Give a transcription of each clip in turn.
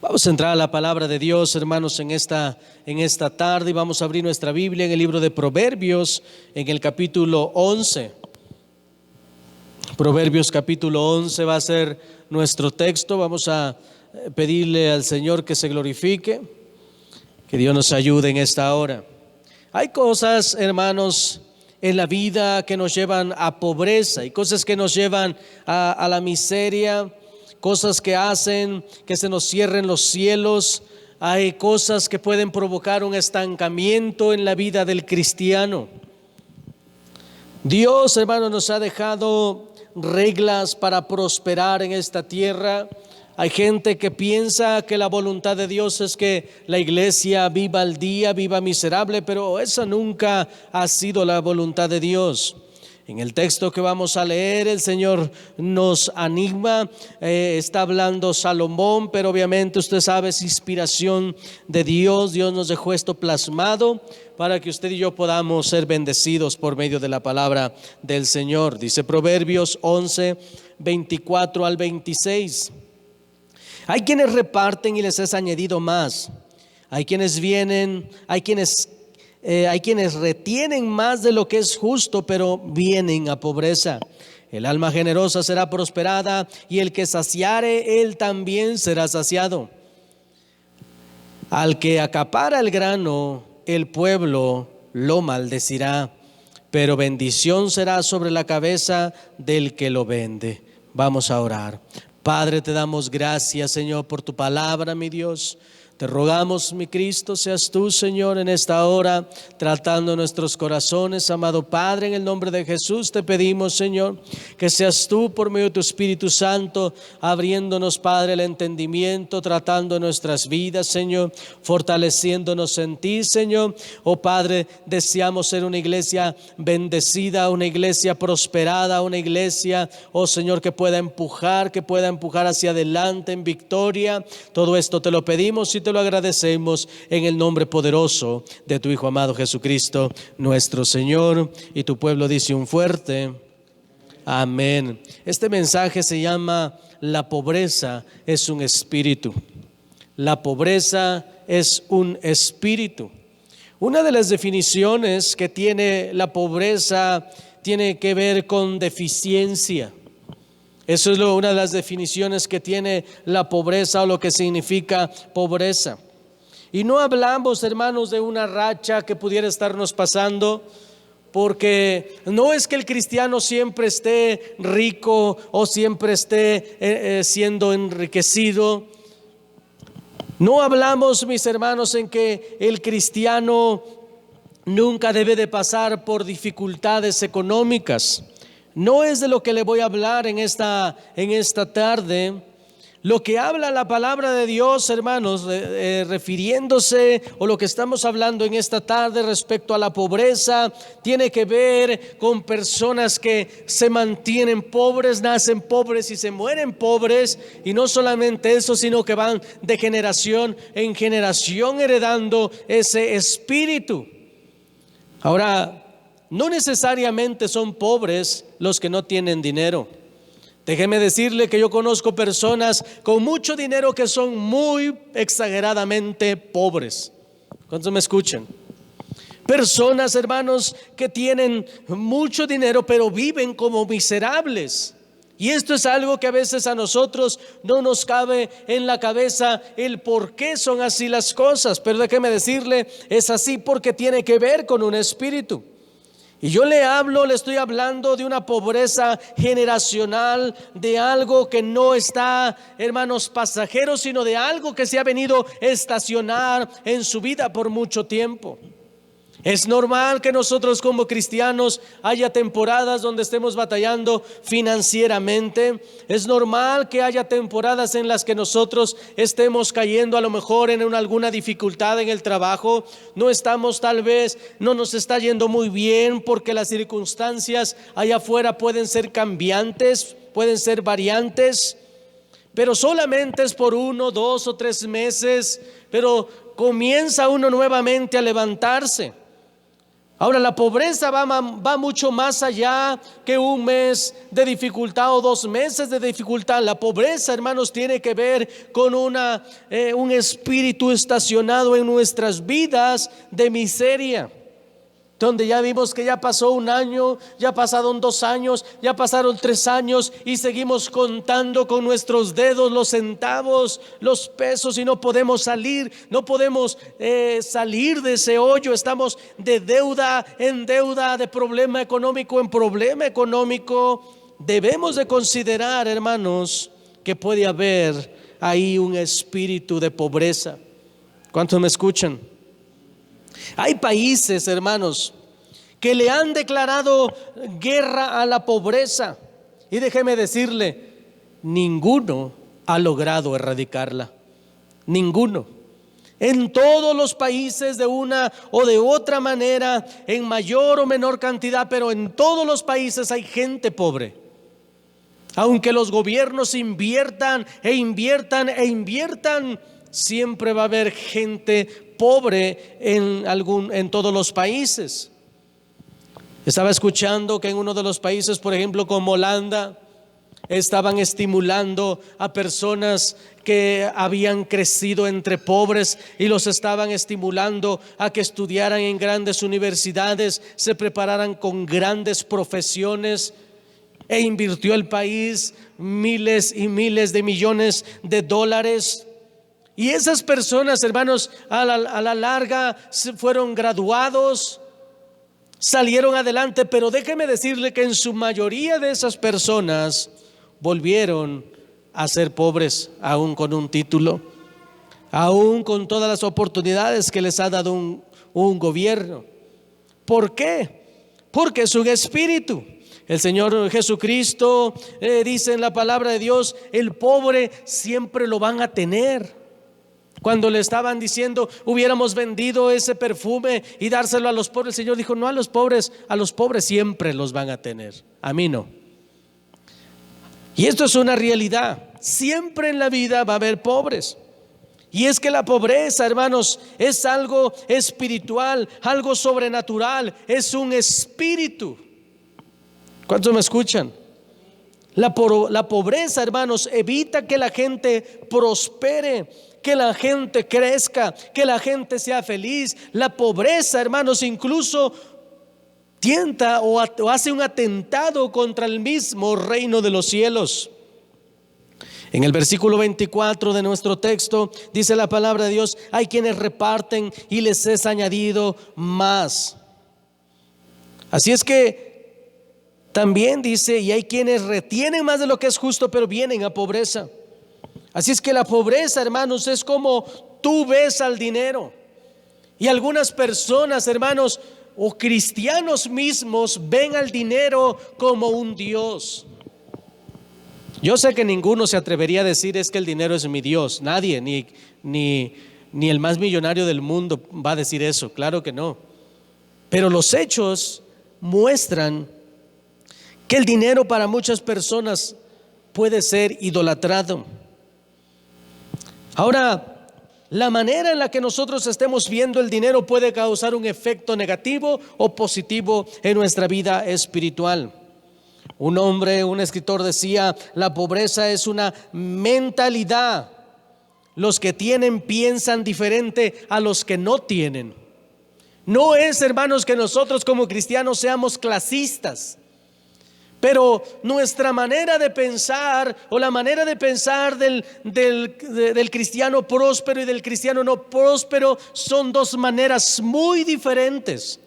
Vamos a entrar a la palabra de Dios, hermanos, en esta tarde, y vamos a abrir nuestra Biblia en el libro de Proverbios, en el capítulo 11. Proverbios capítulo 11 va a ser nuestro texto. Vamos a pedirle al Señor que se glorifique, que Dios nos ayude en esta hora. Hay cosas, hermanos, en la vida que nos llevan a pobreza, y cosas que nos llevan a la miseria, cosas que hacen que se nos cierren los cielos. Hay cosas que pueden provocar un estancamiento en la vida del cristiano. Dios, hermano, nos ha dejado reglas para prosperar en esta tierra. Hay gente que piensa que la voluntad de Dios es que la iglesia viva al día, viva miserable, pero esa nunca ha sido la voluntad de Dios. En el texto que vamos a leer, el Señor nos anima, está hablando Salomón, pero obviamente usted sabe, es inspiración de Dios. Dios nos dejó esto plasmado para que usted y yo podamos ser bendecidos por medio de la palabra del Señor. Dice Proverbios 11, 24 al 26. Hay quienes reparten y les es añadido más. Hay quienes retienen más de lo que es justo, pero vienen a pobreza. El alma generosa será prosperada, y el que saciare, él también será saciado. Al que acapara el grano, el pueblo lo maldecirá, pero bendición será sobre la cabeza del que lo vende. Vamos a orar. Padre, te damos gracias, Señor, por tu palabra, mi Dios. Te rogamos, mi Cristo, seas tú, Señor, en esta hora tratando nuestros corazones. Amado Padre, en el nombre de Jesús te pedimos, Señor, que seas tú por medio de tu Espíritu Santo abriéndonos, Padre, el entendimiento, tratando nuestras vidas, Señor, fortaleciéndonos en ti, Señor. Oh Padre, deseamos ser una iglesia bendecida, una iglesia prosperada, una iglesia, oh Señor, que pueda empujar hacia adelante en victoria. Todo esto te lo pedimos y te lo agradecemos en el nombre poderoso de tu Hijo amado Jesucristo, nuestro Señor. Y tu pueblo dice un fuerte amén. Este mensaje se llama La pobreza es un espíritu. La pobreza es un espíritu. Una de las definiciones que tiene la pobreza tiene que ver con deficiencia. Eso es una de las definiciones que tiene la pobreza, o lo que significa pobreza. Y no hablamos, hermanos, de una racha que pudiera estarnos pasando, porque no es que el cristiano siempre esté rico o siempre esté siendo enriquecido. No hablamos, mis hermanos, en que el cristiano nunca debe de pasar por dificultades económicas. No es de lo que le voy a hablar en esta tarde. Lo que habla la palabra de Dios, hermanos, refiriéndose, o lo que estamos hablando en esta tarde respecto a la pobreza, tiene que ver con personas que se mantienen pobres, nacen pobres y se mueren pobres. Y no solamente eso, sino que van de generación en generación heredando ese espíritu. Ahora, no necesariamente son pobres los que no tienen dinero. Déjeme decirle que yo conozco personas con mucho dinero que son muy exageradamente pobres. ¿Cuántos me escuchan? Personas, hermanos, que tienen mucho dinero pero viven como miserables. Y esto es algo que a veces a nosotros no nos cabe en la cabeza el por qué son así las cosas. Pero déjeme decirle, es así porque tiene que ver con un espíritu. Y yo le estoy hablando de una pobreza generacional, de algo que no está, hermanos, pasajero, sino de algo que se ha venido a estacionar en su vida por mucho tiempo. Es normal que nosotros como cristianos haya temporadas donde estemos batallando financieramente. Es normal que haya temporadas en las que nosotros estemos cayendo a lo mejor en alguna dificultad en el trabajo. No nos está yendo muy bien porque las circunstancias allá afuera pueden ser cambiantes, pueden ser variantes. Pero solamente es por 1, 2 o 3 meses, pero comienza uno nuevamente a levantarse. Ahora, la pobreza va mucho más allá que un mes de dificultad o 2 meses de dificultad. La pobreza, hermanos, tiene que ver con un espíritu estacionado en nuestras vidas de miseria, donde ya vimos que ya pasó 1 año, ya pasaron 2 años, ya pasaron 3 años y seguimos contando con nuestros dedos los centavos, los pesos, y no podemos salir de ese hoyo. Estamos de deuda en deuda, de problema económico en problema económico. Debemos de considerar, hermanos, que puede haber ahí un espíritu de pobreza. ¿Cuántos me escuchan? Hay países, hermanos, que le han declarado guerra a la pobreza, y déjeme decirle, ninguno ha logrado erradicarla. Ninguno. En todos los países, de una o de otra manera, en mayor o menor cantidad, pero en todos los países hay gente pobre. Aunque los gobiernos inviertan, siempre va a haber gente pobre en todos los países. Estaba escuchando que en uno de los países, por ejemplo, como Holanda, estaban estimulando a personas que habían crecido entre pobres y los estaban estimulando a que estudiaran en grandes universidades, se prepararan con grandes profesiones, e invirtió el país miles y miles de millones de dólares. Y esas personas, hermanos, a la larga fueron graduados, salieron adelante, pero déjeme decirle que en su mayoría de esas personas volvieron a ser pobres, aún con un título, aún con todas las oportunidades que les ha dado un gobierno. ¿Por qué? Porque es un espíritu. El Señor Jesucristo dice en la palabra de Dios, el pobre siempre lo van a tener. Cuando le estaban diciendo, hubiéramos vendido ese perfume y dárselo a los pobres, el Señor dijo, no, a los pobres siempre los van a tener, a mí no. Y esto es una realidad, siempre en la vida va a haber pobres. Y es que la pobreza, hermanos, es algo espiritual, algo sobrenatural, es un espíritu. ¿Cuántos me escuchan? La pobreza, hermanos, evita que la gente prospere, que la gente crezca, que la gente sea feliz. La pobreza, hermanos, incluso tienta o hace un atentado contra el mismo reino de los cielos. En el versículo 24 de nuestro texto dice la palabra de Dios, hay quienes reparten y les es añadido más. Así es que también dice, y hay quienes retienen más de lo que es justo, pero vienen a pobreza. Así es que la pobreza, hermanos, es como tú ves al dinero. Y algunas personas, hermanos, o cristianos mismos, ven al dinero como un Dios. Yo sé que ninguno se atrevería a decir es que el dinero es mi Dios. Nadie, ni el más millonario del mundo va a decir eso, claro que no. Pero los hechos muestran que el dinero para muchas personas puede ser idolatrado. Ahora, la manera en la que nosotros estemos viendo el dinero puede causar un efecto negativo o positivo en nuestra vida espiritual. Un escritor decía, la pobreza es una mentalidad. Los que tienen piensan diferente a los que no tienen. No es, hermanos, que nosotros como cristianos seamos clasistas. Pero nuestra manera de pensar o la manera de pensar del cristiano próspero y del cristiano no próspero son dos maneras muy diferentes.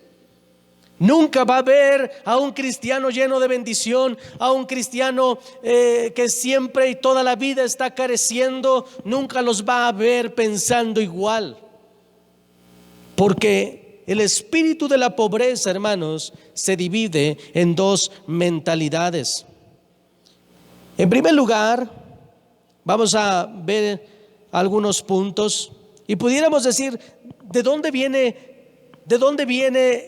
Nunca va a haber a un cristiano lleno de bendición, a un cristiano que siempre y toda la vida está careciendo, nunca los va a ver pensando igual. Porque el espíritu de la pobreza, hermanos, se divide en dos mentalidades. En primer lugar, vamos a ver algunos puntos y pudiéramos decir, ¿de dónde viene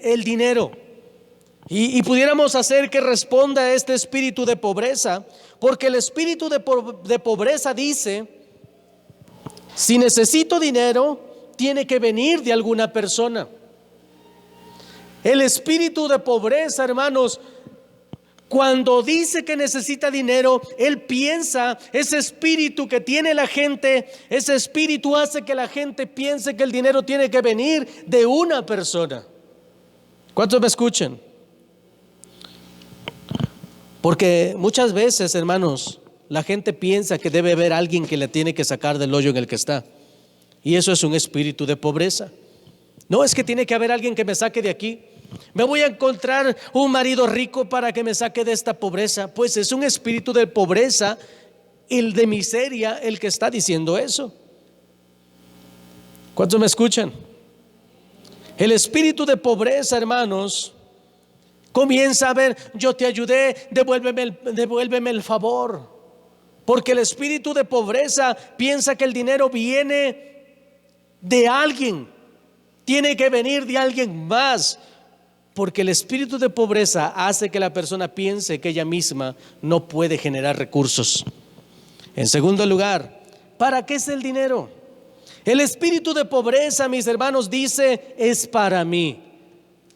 el dinero? Y pudiéramos hacer que responda a este espíritu de pobreza, porque el espíritu de pobreza dice, si necesito dinero, tiene que venir de alguna persona. El espíritu de pobreza, hermanos, cuando dice que necesita dinero, él piensa, ese espíritu que tiene la gente, ese espíritu hace que la gente piense que el dinero tiene que venir de una persona. ¿Cuántos me escuchan? Porque muchas veces, hermanos, la gente piensa que debe haber alguien que le tiene que sacar del hoyo en el que está. Y eso es un espíritu de pobreza. No, es que tiene que haber alguien que me saque de aquí. Me voy a encontrar un marido rico para que me saque de esta pobreza. Pues es un espíritu de pobreza, el de miseria, el que está diciendo eso. ¿Cuántos me escuchan? El espíritu de pobreza, hermanos, comienza a ver, yo te ayudé, devuélveme el favor. Porque el espíritu de pobreza piensa que el dinero viene de alguien, tiene que venir de alguien más. Porque el espíritu de pobreza hace que la persona piense que ella misma no puede generar recursos. En segundo lugar, ¿para qué es el dinero? El espíritu de pobreza, mis hermanos, dice, es para mí.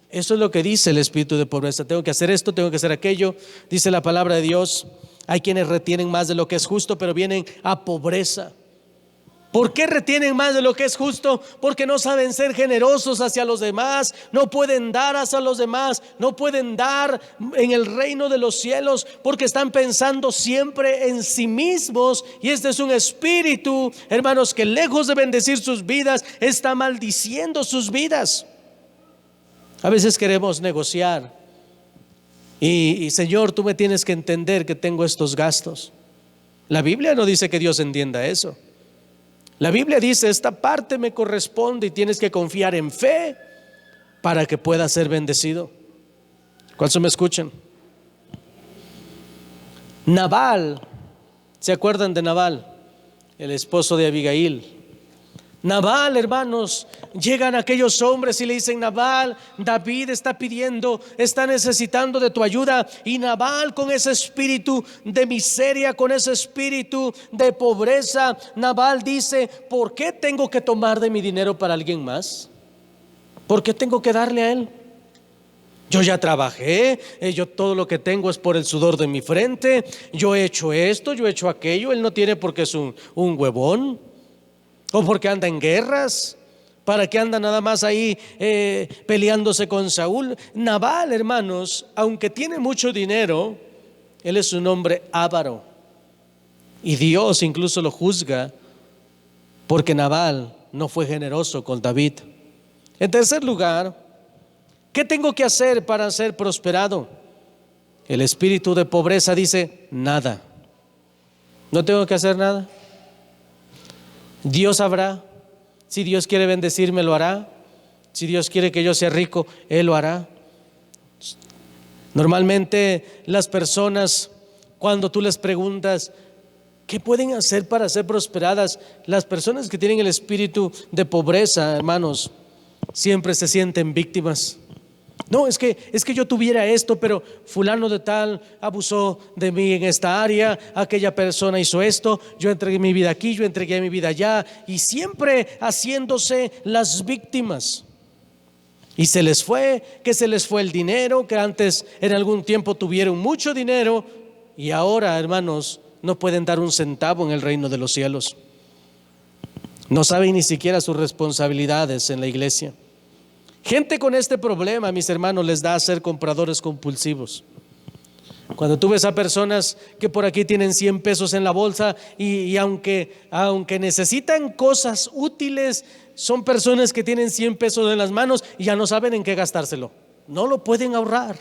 Eso es lo que dice el espíritu de pobreza. Tengo que hacer esto, tengo que hacer aquello. Dice la palabra de Dios. Hay quienes retienen más de lo que es justo, pero vienen a pobreza. ¿Por qué retienen más de lo que es justo? Porque no saben ser generosos hacia los demás, no pueden dar hacia los demás, no pueden dar en el reino de los cielos, porque están pensando siempre en sí mismos. Y este es un espíritu, hermanos, que lejos de bendecir sus vidas, está maldiciendo sus vidas. A veces queremos negociar y Señor, tú me tienes que entender que tengo estos gastos. La Biblia no dice que Dios entienda eso. La Biblia dice, esta parte me corresponde y tienes que confiar en fe para que pueda ser bendecido. ¿Cuántos me escuchan? Nabal, ¿se acuerdan de Nabal? El esposo de Abigail. Nabal, hermanos, llegan aquellos hombres y le dicen, Nabal, David está pidiendo, está necesitando de tu ayuda. Y Nabal, con ese espíritu de miseria, con ese espíritu de pobreza, Nabal dice, ¿por qué tengo que tomar de mi dinero para alguien más? ¿Por qué tengo que darle a él? Yo ya trabajé, yo todo lo que tengo es por el sudor de mi frente, yo he hecho esto, yo he hecho aquello. Él no tiene porque es un huevón. O porque anda en guerras. ¿Para qué anda nada más ahí peleándose con Saúl? Nabal, hermanos, aunque tiene mucho dinero, él es un hombre avaro. Y Dios incluso lo juzga porque Nabal no fue generoso con David. En tercer lugar, ¿qué tengo que hacer para ser prosperado? El espíritu de pobreza dice, nada. No tengo que hacer nada. Dios sabrá. Si Dios quiere bendecirme, lo hará. Si Dios quiere que yo sea rico, Él lo hará. Normalmente las personas, cuando tú les preguntas ¿qué pueden hacer para ser prosperadas? Las personas que tienen el espíritu de pobreza, hermanos, siempre se sienten víctimas. No, es que yo tuviera esto, pero fulano de tal abusó de mí en esta área, aquella persona hizo esto, yo entregué mi vida aquí, yo entregué mi vida allá, y siempre haciéndose las víctimas. Y se les fue el dinero, que antes en algún tiempo tuvieron mucho dinero y ahora, hermanos, no pueden dar un centavo en el reino de los cielos. No saben ni siquiera sus responsabilidades en la iglesia. Gente con este problema, mis hermanos, les da a ser compradores compulsivos. Cuando tú ves a personas que por aquí tienen 100 pesos en la bolsa y aunque necesitan cosas útiles, son personas que tienen 100 pesos en las manos y ya no saben en qué gastárselo. No lo pueden ahorrar.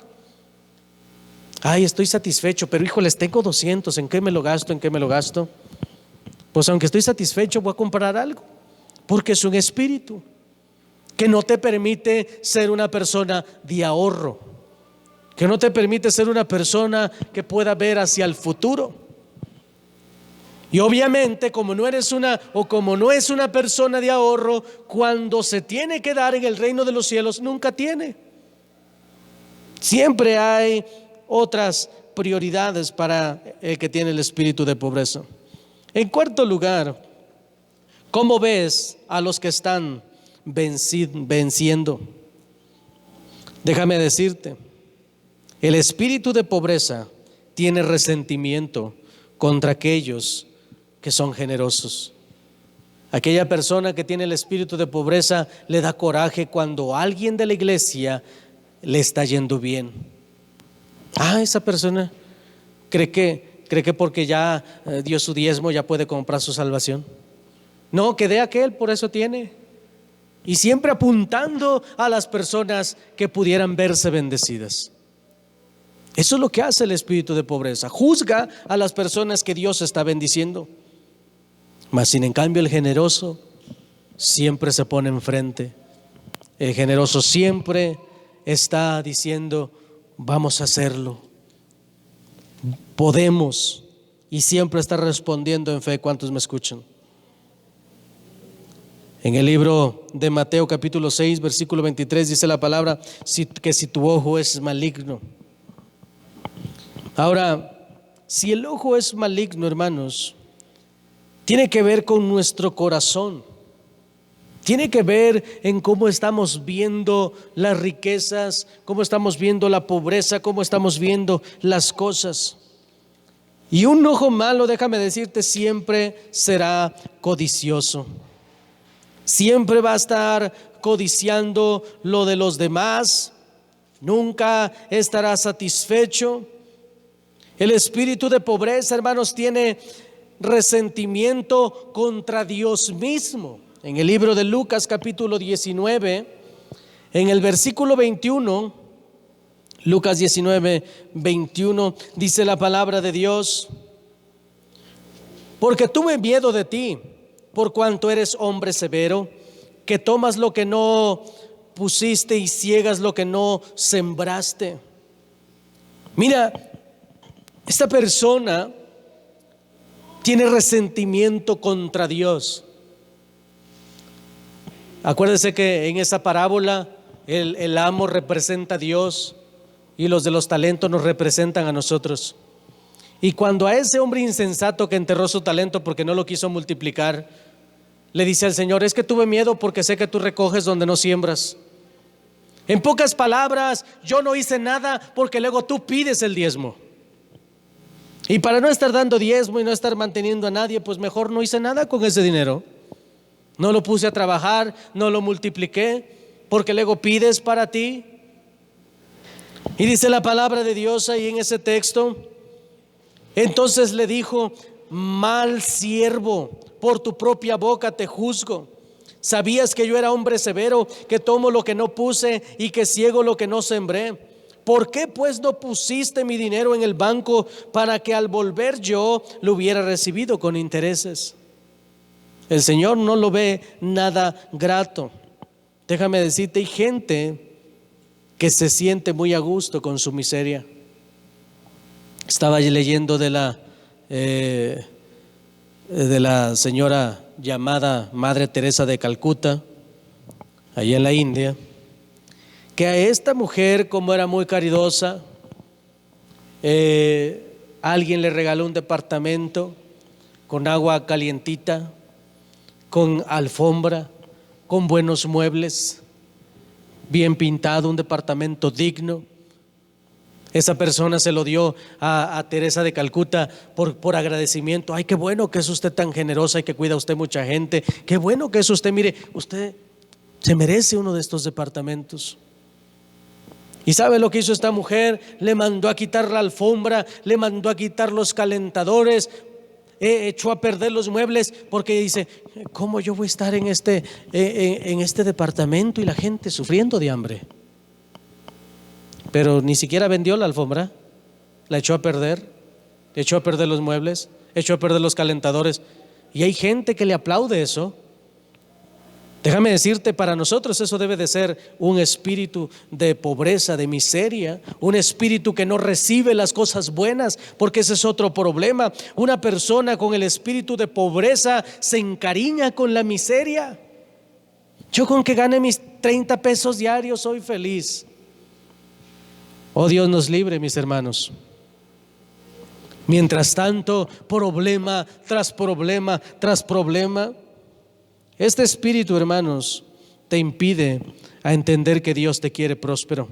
Ay, estoy satisfecho, pero híjoles, tengo 200, ¿en qué me lo gasto? ¿En qué me lo gasto? Pues aunque estoy satisfecho, voy a comprar algo, porque es un espíritu que no te permite ser una persona de ahorro, que no te permite ser una persona que pueda ver hacia el futuro. Y obviamente como no es una persona de ahorro, cuando se tiene que dar en el reino de los cielos, nunca tiene. Siempre hay otras prioridades para el que tiene el espíritu de pobreza. En cuarto lugar, ¿cómo ves a los que están venciendo? Déjame decirte, el espíritu de pobreza tiene resentimiento contra aquellos que son generosos. Aquella persona que tiene el espíritu de pobreza le da coraje cuando alguien de la iglesia le está yendo bien. Esa persona cree que porque ya dio su diezmo ya puede comprar su salvación. No, que dé aquel, por eso tiene. Y siempre apuntando a las personas que pudieran verse bendecidas. Eso es lo que hace el espíritu de pobreza. Juzga a las personas que Dios está bendiciendo. Mas sin en cambio el generoso siempre se pone enfrente. El generoso siempre está diciendo: vamos a hacerlo, podemos, y siempre está respondiendo en fe. ¿Cuántos me escuchan? En el libro de Mateo capítulo 6 versículo 23 dice la palabra que si tu ojo es maligno. Ahora, si el ojo es maligno, hermanos, tiene que ver con nuestro corazón. Tiene que ver en cómo estamos viendo las riquezas, cómo estamos viendo la pobreza, cómo estamos viendo las cosas. Y un ojo malo, déjame decirte, siempre será codicioso. Siempre va a estar codiciando lo de los demás. Nunca estará satisfecho. El espíritu de pobreza, hermanos, tiene resentimiento contra Dios mismo. En el libro de Lucas capítulo 19, en el versículo 21, Lucas 19, 21, dice la palabra de Dios: porque tuve miedo de ti, por cuanto eres hombre severo, que tomas lo que no pusiste y ciegas lo que no sembraste. Mira, esta persona tiene resentimiento contra Dios. Acuérdese que en esa parábola el amo representa a Dios y los de los talentos nos representan a nosotros. Y cuando a ese hombre insensato que enterró su talento porque no lo quiso multiplicar, le dice al Señor: es que tuve miedo porque sé que tú recoges donde no siembras. En pocas palabras, yo no hice nada porque luego tú pides el diezmo. Y para no estar dando diezmo y no estar manteniendo a nadie, pues mejor no hice nada con ese dinero. No lo puse a trabajar, no lo multipliqué, porque luego pides para ti. Y dice la palabra de Dios ahí en ese texto: entonces le dijo: mal siervo, por tu propia boca te juzgo. Sabías que yo era hombre severo, que tomo lo que no puse y que ciego lo que no sembré. ¿Por qué pues no pusiste mi dinero en el banco para que al volver yo lo hubiera recibido con intereses? El Señor no lo ve nada grato. Déjame decirte, hay gente que se siente muy a gusto con su miseria. Estaba leyendo de la señora llamada Madre Teresa de Calcuta, allá en la India, que a esta mujer, como era muy caridosa, alguien le regaló un departamento con agua calientita, con alfombra, con buenos muebles, bien pintado, un departamento digno. Esa persona se lo dio a Teresa de Calcuta por agradecimiento. Ay, qué bueno que es usted tan generosa y que cuida usted mucha gente. Qué bueno que es usted, mire, usted se merece uno de estos departamentos. ¿Y sabe lo que hizo esta mujer? Le mandó a quitar la alfombra, le mandó a quitar los calentadores, echó a perder los muebles, porque dice: ¿cómo yo voy a estar en este departamento y la gente sufriendo de hambre? Pero ni siquiera vendió la alfombra, la echó a perder los muebles, echó a perder los calentadores. Y hay gente que le aplaude eso. Déjame decirte, para nosotros eso debe de ser un espíritu de pobreza, de miseria, un espíritu que no recibe las cosas buenas, porque ese es otro problema. Una persona con el espíritu de pobreza se encariña con la miseria. Yo con que gane mis 30 pesos diarios soy feliz. Oh, Dios nos libre, mis hermanos. Mientras tanto, problema tras problema tras problema. Este espíritu, hermanos, te impide a entender que Dios te quiere próspero.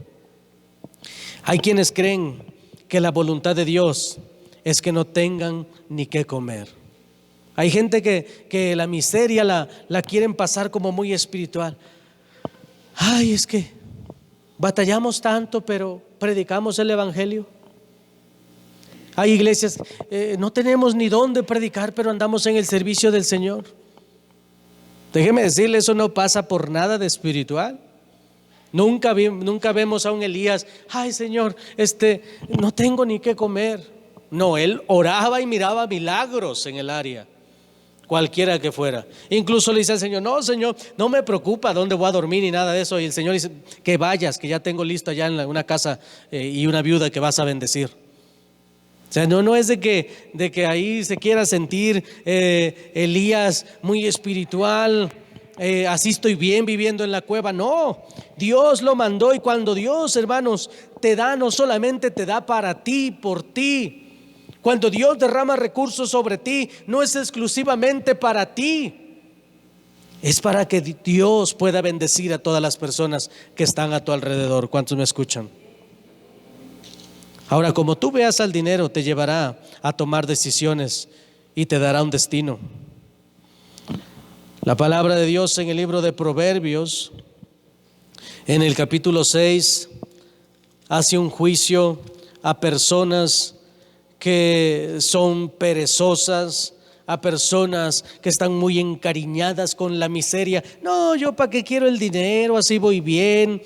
Hay quienes creen que la voluntad de Dios es que no tengan ni qué comer. Hay gente que la miseria la quieren pasar como muy espiritual. Ay, es que batallamos tanto, pero predicamos el evangelio. Hay iglesias, no tenemos ni dónde predicar, pero andamos en el servicio del Señor. Déjeme decirle, eso no pasa por nada de espiritual. Nunca vemos a un Elías, ay Señor, no tengo ni qué comer. No, él oraba y miraba milagros en el área, cualquiera que fuera. Incluso le dice al Señor, no Señor, no me preocupa dónde voy a dormir ni nada de eso. Y el Señor dice, que vayas, que ya tengo listo allá en una casa y una viuda que vas a bendecir. O sea, no es de que ahí se quiera sentir Elías muy espiritual, así estoy bien viviendo en la cueva. No, Dios lo mandó, y cuando Dios, hermanos, te da, no solamente te da para ti, por ti. Cuando Dios derrama recursos sobre ti, no es exclusivamente para ti, es para que Dios pueda bendecir a todas las personas que están a tu alrededor. ¿Cuántos me escuchan? Ahora, como tú veas al dinero, te llevará a tomar decisiones y te dará un destino. La palabra de Dios en el libro de Proverbios, en el capítulo 6, hace un juicio a personas que son perezosas, a personas que están muy encariñadas con la miseria. No, yo para qué quiero el dinero, así voy bien.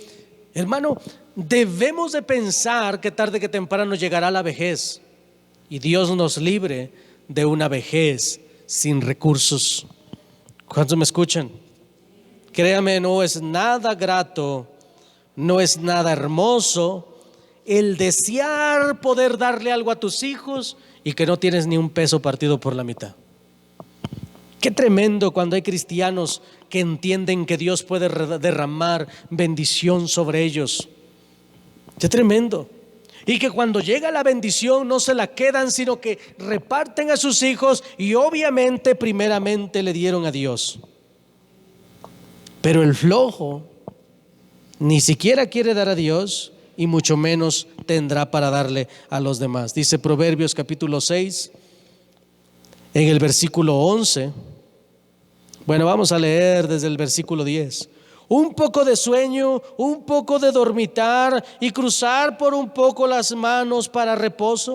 Hermano, debemos de pensar que tarde que temprano llegará la vejez, y Dios nos libre de una vejez sin recursos. ¿Cuántos me escuchan? Créame, no es nada grato, no es nada hermoso el desear poder darle algo a tus hijos y que no tienes ni un peso partido por la mitad. Qué tremendo cuando hay cristianos que entienden que Dios puede derramar bendición sobre ellos. Qué tremendo. Y que cuando llega la bendición no se la quedan, sino que reparten a sus hijos, y obviamente primeramente le dieron a Dios. Pero el flojo ni siquiera quiere dar a Dios, y mucho menos tendrá para darle a los demás. Dice Proverbios capítulo 6, en el versículo 11. Bueno, vamos a leer desde el versículo 10. Un poco de sueño, un poco de dormitar y cruzar por un poco las manos para reposo.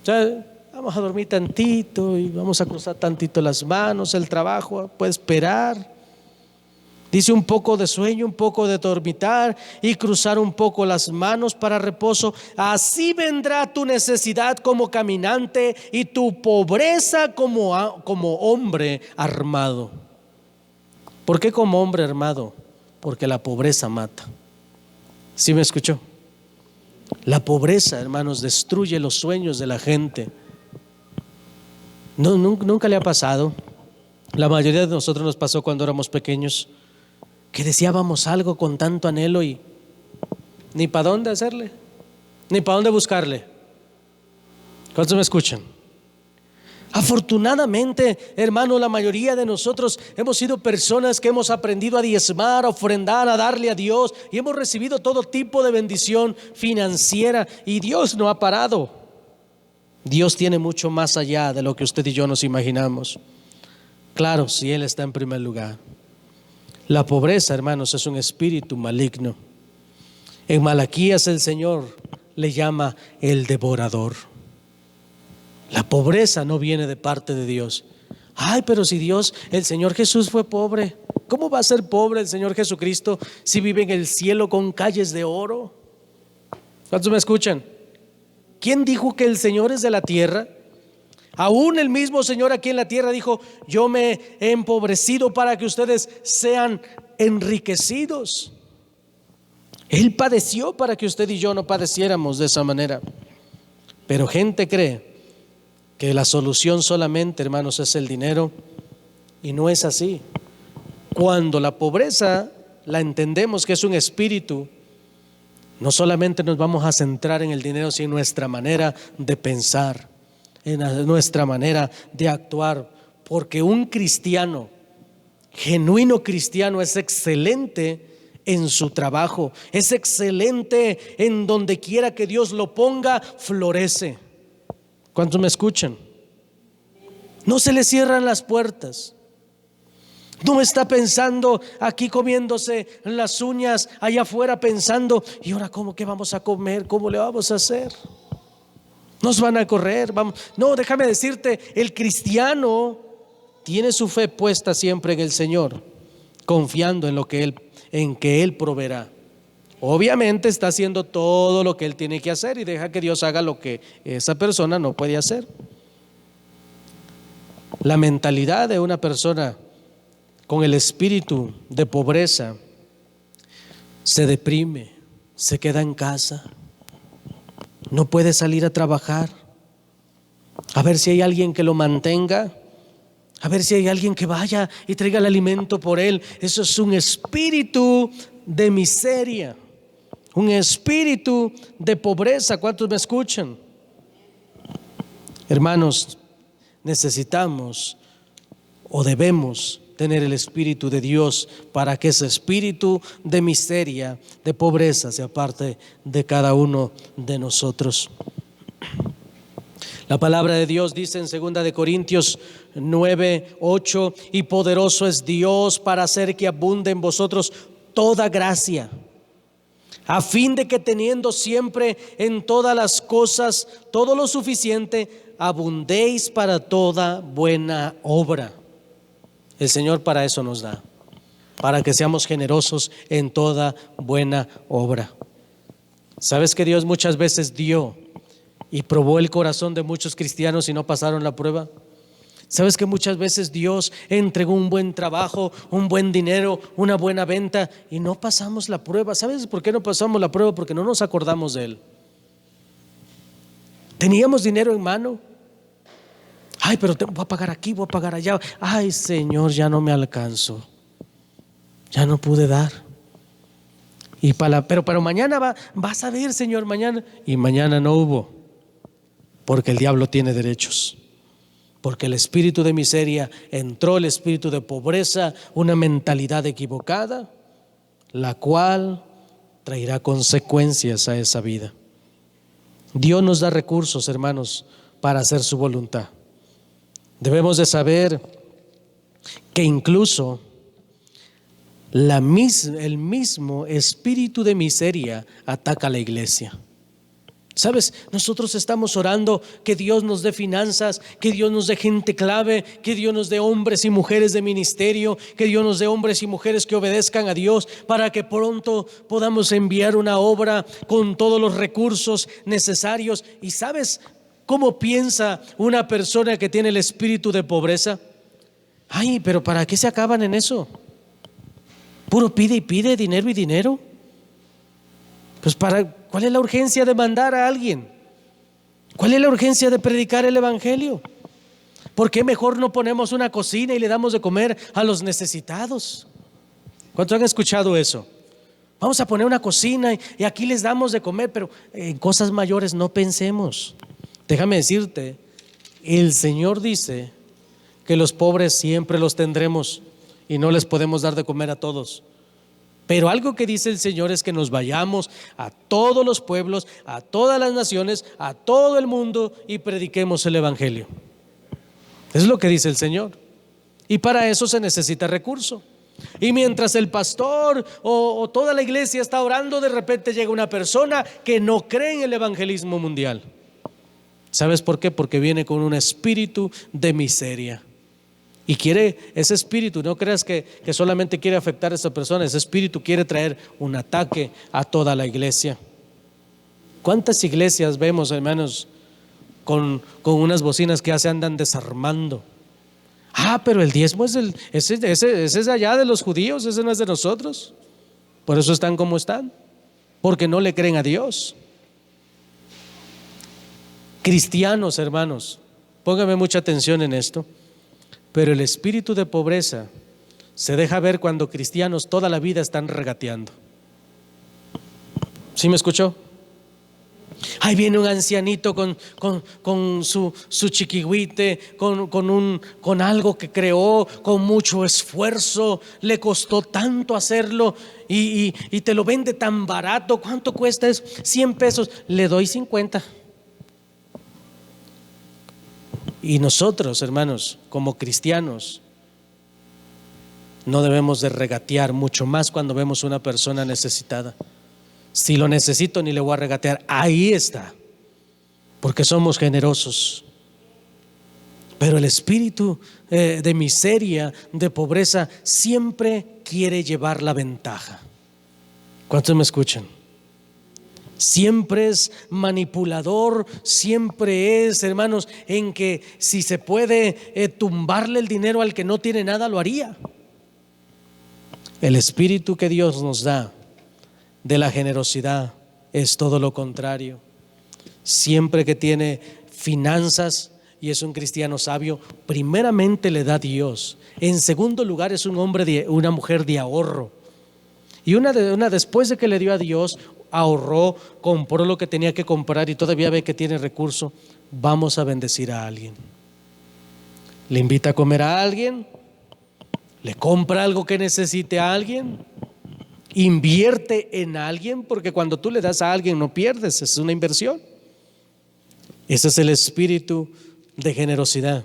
O sea, vamos a dormir tantito y vamos a cruzar tantito las manos. El trabajo puede esperar. Dice un poco de sueño, un poco de dormitar y cruzar un poco las manos para reposo. Así vendrá tu necesidad como caminante y tu pobreza como hombre armado. ¿Por qué como hombre armado? Porque la pobreza mata. ¿Sí me escuchó? La pobreza, hermanos, destruye los sueños de la gente. No, nunca le ha pasado. La mayoría de nosotros nos pasó cuando éramos pequeños, que deseábamos algo con tanto anhelo y ni para dónde hacerle, ni para dónde buscarle. ¿Cuántos me escuchan? Afortunadamente, hermano, la mayoría de nosotros hemos sido personas que hemos aprendido a diezmar, a ofrendar, a darle a Dios, y hemos recibido todo tipo de bendición financiera, y Dios no ha parado. Dios tiene mucho más allá de lo que usted y yo nos imaginamos. Claro, si Él está en primer lugar. La pobreza, hermanos, es un espíritu maligno. En Malaquías el Señor le llama el devorador. La pobreza no viene de parte de Dios. Ay, pero si Dios, el Señor Jesús fue pobre, ¿cómo va a ser pobre el Señor Jesucristo si vive en el cielo con calles de oro? ¿Cuántos me escuchan? ¿Quién dijo que el Señor es de la tierra? Aún el mismo Señor aquí en la tierra dijo: yo me he empobrecido para que ustedes sean enriquecidos. Él padeció para que usted y yo no padeciéramos de esa manera. Pero gente cree que la solución solamente, hermanos, es el dinero, y no es así. Cuando la pobreza la entendemos que es un espíritu, no solamente nos vamos a centrar en el dinero, sino en nuestra manera de pensar, en nuestra manera de actuar. Porque un cristiano, genuino cristiano, es excelente en su trabajo, es excelente en donde quiera que Dios lo ponga, florece. ¿Cuántos me escuchan? No se le cierran las puertas. No está pensando aquí comiéndose las uñas, allá afuera pensando, ¿y ahora cómo, qué vamos a comer? ¿Cómo le vamos a hacer? Nos van a correr, vamos. No, déjame decirte, el cristiano tiene su fe puesta siempre en el Señor, confiando en que Él proveerá. Obviamente está haciendo todo lo que Él tiene que hacer y deja que Dios haga lo que esa persona no puede hacer. La mentalidad de una persona con el espíritu de pobreza se deprime, se queda en casa, no puede salir a trabajar, a ver si hay alguien que lo mantenga, a ver si hay alguien que vaya y traiga el alimento por él. Eso es un espíritu de miseria, un espíritu de pobreza. ¿Cuántos me escuchan? Hermanos, necesitamos o debemos tener el Espíritu de Dios para que ese espíritu de miseria, de pobreza, se aparte de cada uno de nosotros. La palabra de Dios dice en 2 de Corintios 9:8: y poderoso es Dios para hacer que abunde en vosotros toda gracia, a fin de que teniendo siempre en todas las cosas todo lo suficiente, abundéis para toda buena obra. El Señor para eso nos da, para que seamos generosos en toda buena obra. ¿Sabes que Dios muchas veces dio y probó el corazón de muchos cristianos y no pasaron la prueba? ¿Sabes que muchas veces Dios entregó un buen trabajo, un buen dinero, una buena venta y no pasamos la prueba? ¿Sabes por qué no pasamos la prueba? Porque no nos acordamos de Él. Teníamos dinero en mano. Ay, pero voy a pagar aquí, voy a pagar allá. Ay, Señor, ya no me alcanzo, ya no pude dar. Pero mañana vas a ver, Señor, mañana. Y mañana no hubo, porque el diablo tiene derechos. Porque el espíritu de miseria entró, el espíritu de pobreza, una mentalidad equivocada, la cual traerá consecuencias a esa vida. Dios nos da recursos, hermanos, para hacer su voluntad. Debemos de saber que incluso el mismo espíritu de miseria ataca a la iglesia. ¿Sabes? Nosotros estamos orando que Dios nos dé finanzas, que Dios nos dé gente clave, que Dios nos dé hombres y mujeres de ministerio, que Dios nos dé hombres y mujeres que obedezcan a Dios para que pronto podamos enviar una obra con todos los recursos necesarios. ¿Y sabes cómo piensa una persona que tiene el espíritu de pobreza? Ay, pero ¿para qué se acaban en eso? Puro pide y pide, dinero y dinero. Pues ¿cuál es la urgencia de mandar a alguien? ¿Cuál es la urgencia de predicar el evangelio? ¿Por qué mejor no ponemos una cocina y le damos de comer a los necesitados? ¿Cuántos han escuchado eso? Vamos a poner una cocina y aquí les damos de comer, pero en cosas mayores no pensemos. Déjame decirte, el Señor dice que los pobres siempre los tendremos y no les podemos dar de comer a todos. Pero algo que dice el Señor es que nos vayamos a todos los pueblos, a todas las naciones, a todo el mundo y prediquemos el evangelio. Es lo que dice el Señor. Y para eso se necesita recurso. Y mientras el pastor o toda la iglesia está orando, de repente llega una persona que no cree en el evangelismo mundial. ¿Sabes por qué? Porque viene con un espíritu de miseria. Y quiere ese espíritu, no creas que solamente quiere afectar a esa persona. Ese espíritu quiere traer un ataque a toda la iglesia. ¿Cuántas iglesias vemos, hermanos, con unas bocinas que ya se andan desarmando? Pero el diezmo ese es de allá de los judíos, ese no es de nosotros. Por eso están como están, porque no le creen a Dios. Cristianos, hermanos, póngame mucha atención en esto. Pero el espíritu de pobreza se deja ver cuando cristianos toda la vida están regateando. ¿Sí me escuchó? Ahí viene un ancianito con su chiquihuite, con algo que creó con mucho esfuerzo, le costó tanto hacerlo y te lo vende tan barato. ¿Cuánto cuesta eso? 100 pesos, le doy 50. Y nosotros, hermanos, como cristianos, no debemos de regatear, mucho más cuando vemos una persona necesitada. Si lo necesito, ni le voy a regatear. Ahí está, porque somos generosos. Pero el espíritu de miseria, de pobreza, siempre quiere llevar la ventaja. ¿Cuántos me escuchan? Siempre es manipulador, siempre es, hermanos, en que si se puede tumbarle el dinero al que no tiene nada, lo haría. El espíritu que Dios nos da de la generosidad es todo lo contrario. Siempre que tiene finanzas y es un cristiano sabio, primeramente le da a Dios. En segundo lugar, es un hombre, una mujer de ahorro. Y una después de que le dio a Dios, ahorró, compró lo que tenía que comprar y todavía ve que tiene recurso. Vamos a bendecir a alguien. Le invita a comer a alguien, le compra algo que necesite a alguien, invierte en alguien, porque cuando tú le das a alguien no pierdes, es una inversión. Ese es el espíritu de generosidad.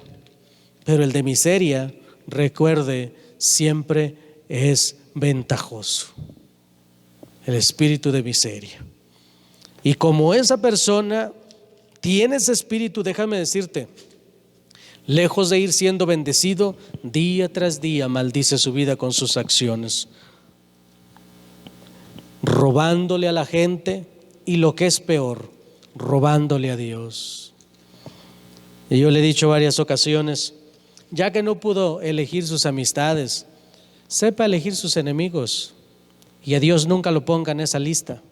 Pero el de miseria, recuerde, siempre es ventajoso. El espíritu de miseria. Y como esa persona tiene ese espíritu, déjame decirte, lejos de ir siendo bendecido, día tras día maldice su vida con sus acciones, robándole a la gente y, lo que es peor, robándole a Dios. Y yo le he dicho varias ocasiones, ya que no pudo elegir sus amistades, sepa elegir sus enemigos y a Dios nunca lo ponga en esa lista.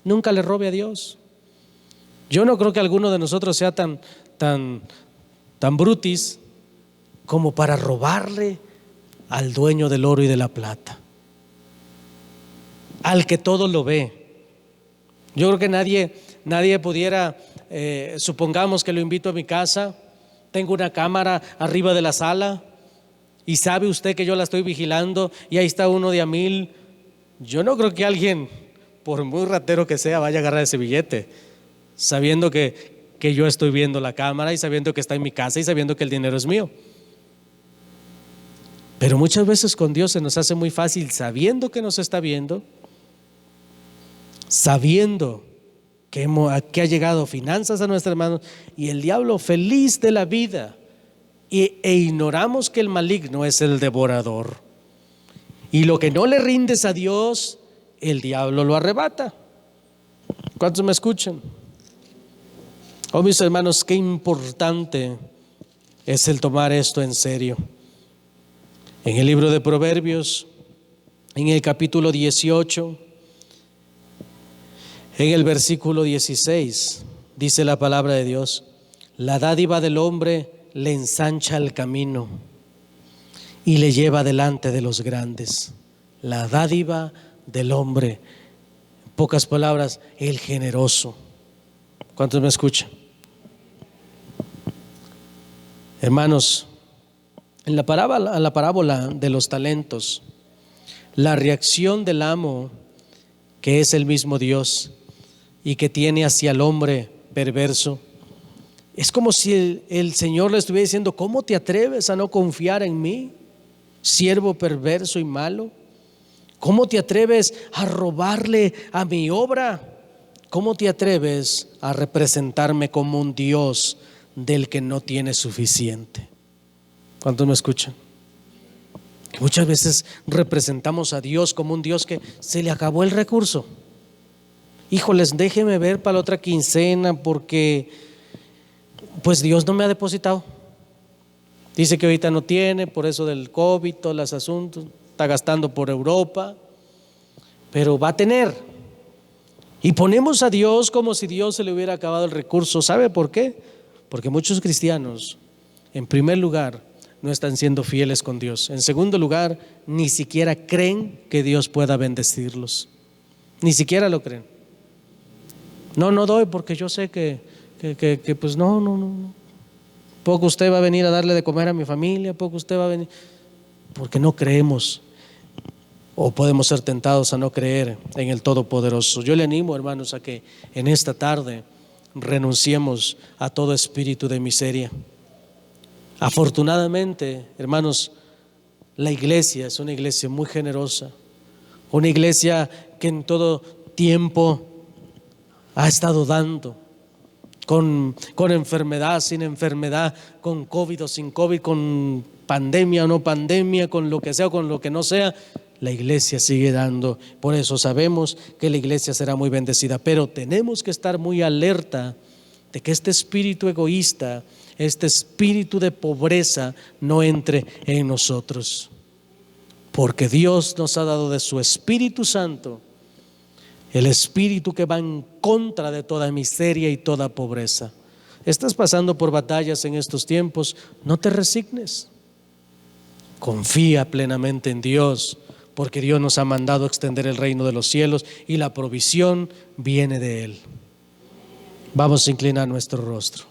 Nunca le robe a Dios. Yo no creo que alguno de nosotros sea tan brutis como para robarle al dueño del oro y de la plata, al que todo lo ve. Yo creo que nadie pudiera, supongamos que lo invito a mi casa, tengo una cámara arriba de la sala y sabe usted que yo la estoy vigilando y ahí está uno de a 1000. Yo no creo que alguien, por muy ratero que sea, vaya a agarrar ese billete, sabiendo que yo estoy viendo la cámara y sabiendo que está en mi casa y sabiendo que el dinero es mío. Pero muchas veces con Dios se nos hace muy fácil, sabiendo que nos está viendo, sabiendo que ha llegado finanzas a nuestras manos y el diablo feliz de la vida, e ignoramos que el maligno es el devorador. Y lo que no le rindes a Dios, el diablo lo arrebata. ¿Cuántos me escuchan? Oh, mis hermanos, qué importante es el tomar esto en serio. En el libro de Proverbios, en el capítulo 18, en el versículo 16, dice la palabra de Dios: la dádiva del hombre le ensancha el camino y le lleva delante de los grandes. La dádiva del hombre, en pocas palabras, el generoso. ¿Cuántos me escuchan? Hermanos, en la parábola de los talentos, la reacción del amo, que es el mismo Dios y que tiene hacia el hombre perverso, es como si el Señor le estuviera diciendo: ¿cómo te atreves a no confiar en mí, siervo perverso y malo? ¿Cómo te atreves a robarle a mi obra? ¿Cómo te atreves a representarme como un Dios del que no tiene suficiente? ¿Cuántos me escuchan? Que muchas veces representamos a Dios como un Dios que se le acabó el recurso. Híjoles, déjeme ver para la otra quincena porque pues Dios no me ha depositado. Dice que ahorita no tiene, por eso del COVID, todos los asuntos, está gastando por Europa, pero va a tener. Y ponemos a Dios como si Dios se le hubiera acabado el recurso. ¿Sabe por qué? Porque muchos cristianos, en primer lugar, no están siendo fieles con Dios. En segundo lugar, ni siquiera creen que Dios pueda bendecirlos. Ni siquiera lo creen. No doy porque yo sé que pues no. Poco usted va a venir a darle de comer a mi familia, poco usted va a venir, porque no creemos, o podemos ser tentados a no creer en el Todopoderoso. Yo le animo, hermanos, a que en esta tarde renunciemos a todo espíritu de miseria. Afortunadamente, hermanos, la iglesia es una iglesia muy generosa, una iglesia que en todo tiempo ha estado dando, con enfermedad, sin enfermedad, con COVID o sin COVID, con pandemia o no pandemia, con lo que sea o con lo que no sea, la iglesia sigue dando. Por eso sabemos que la iglesia será muy bendecida, pero tenemos que estar muy alerta de que este espíritu egoísta, este espíritu de pobreza no entre en nosotros, porque Dios nos ha dado de su Espíritu Santo, el espíritu que va en contra de toda miseria y toda pobreza. Estás pasando por batallas en estos tiempos, no te resignes, confía plenamente en Dios, porque Dios nos ha mandado a extender el reino de los cielos y la provisión viene de Él. Vamos a inclinar nuestro rostro.